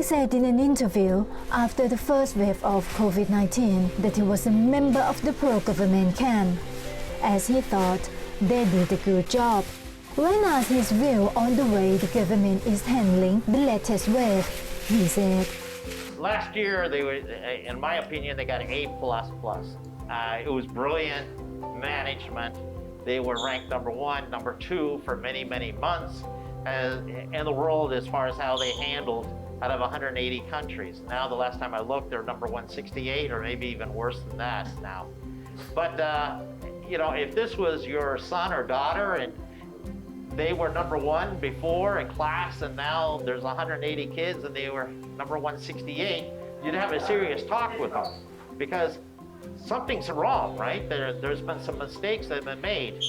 said in an interview after the first wave of COVID-19 that he was a member of the pro-government camp, as he thought they did a good job. When asked his view on the way the government is handling the latest wave, he said, Last year, they were, in my opinion, they got A++. It was brilliant management. They were ranked number 1, number 2 for many, many months in the world as far as how they handled out of 180 countries. Now, the last time I looked, they're number 168 or maybe even worse than that now. But, if this was your son or daughter and they were number 1 before in class and now there's 180 kids and they were number 168, you'd have a serious talk with them because something's wrong, right? There's been some mistakes that have been made.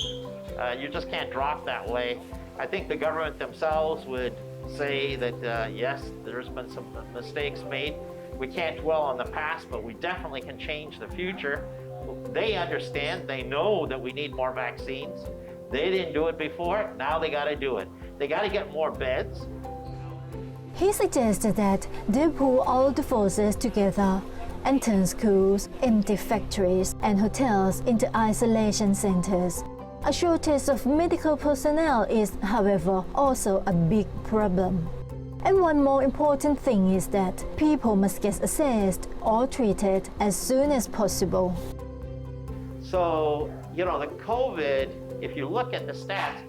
You just can't drop that way. I think the government themselves would say that, yes, there's been some mistakes made. We can't dwell on the past, but we definitely can change the future. They understand, they know that we need more vaccines. They didn't do it before, now they got to do it. They got to get more beds. He suggested that they pull all the forces together and turn schools, empty factories and hotels into isolation centers. A shortage of medical personnel is, however, also a big problem. And one more important thing is that people must get assessed or treated as soon as possible. So, the COVID, if you look at the stats,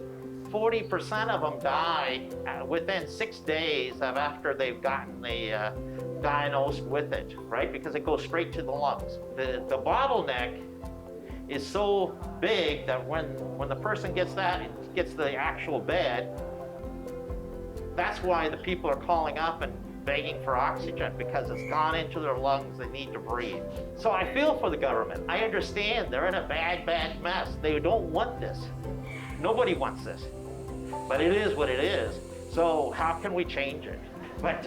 40% of them die within 6 days of after they've gotten diagnosed with it, right? Because it goes straight to the lungs. The bottleneck is so big that when the person gets the actual bed, that's why the people are calling up and begging for oxygen because it's gone into their lungs, they need to breathe. So I feel for the government. I understand they're in a bad, bad mess. They don't want this. Nobody wants this. But it is what it is. So how can we change it? But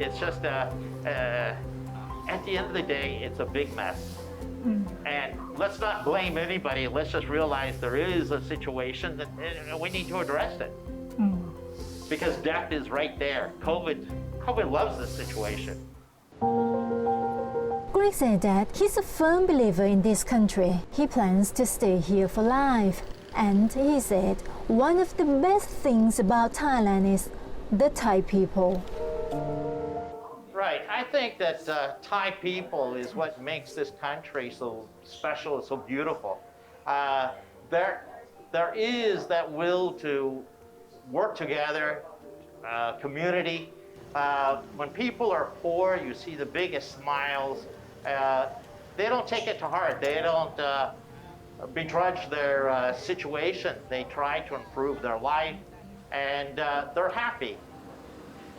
it's just, at the end of the day, it's a big mess. And let's not blame anybody. Let's just realize there is a situation that we need to address it. Because death is right there. COVID loves this situation. Greg said that he's a firm believer in this country. He plans to stay here for life. And he said one of the best things about Thailand is the Thai people. Right. I think that Thai people is what makes this country so special and so beautiful. There is that will to work together, community. When people are poor, you see the biggest smiles. They don't take it to heart. They don't begrudge their situation. They try to improve their life, and they're happy.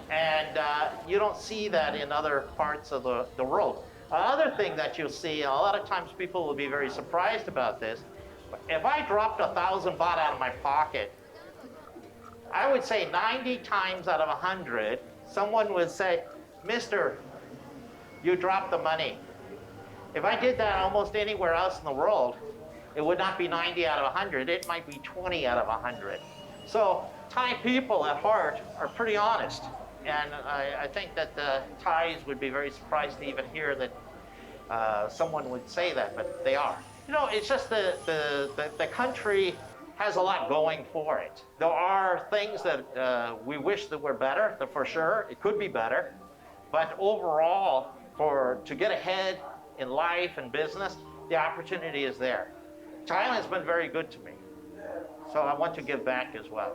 And you don't see that in other parts of the world. Another thing that you'll see, and a lot of times people will be very surprised about this, if I dropped 1,000 baht out of my pocket, I would say 90 times out of 100, someone would say, "Mister, you dropped the money." If I did that almost anywhere else in the world, it would not be 90 out of 100, it might be 20 out of 100. So Thai people at heart are pretty honest. And I think that the Thais would be very surprised to even hear that someone would say that, but they are. It's just the country has a lot going for it. There are things that we wish that were better, that for sure it could be better. But overall, to get ahead in life and business, the opportunity is there. Thailand's been very good to me, so I want to give back as well.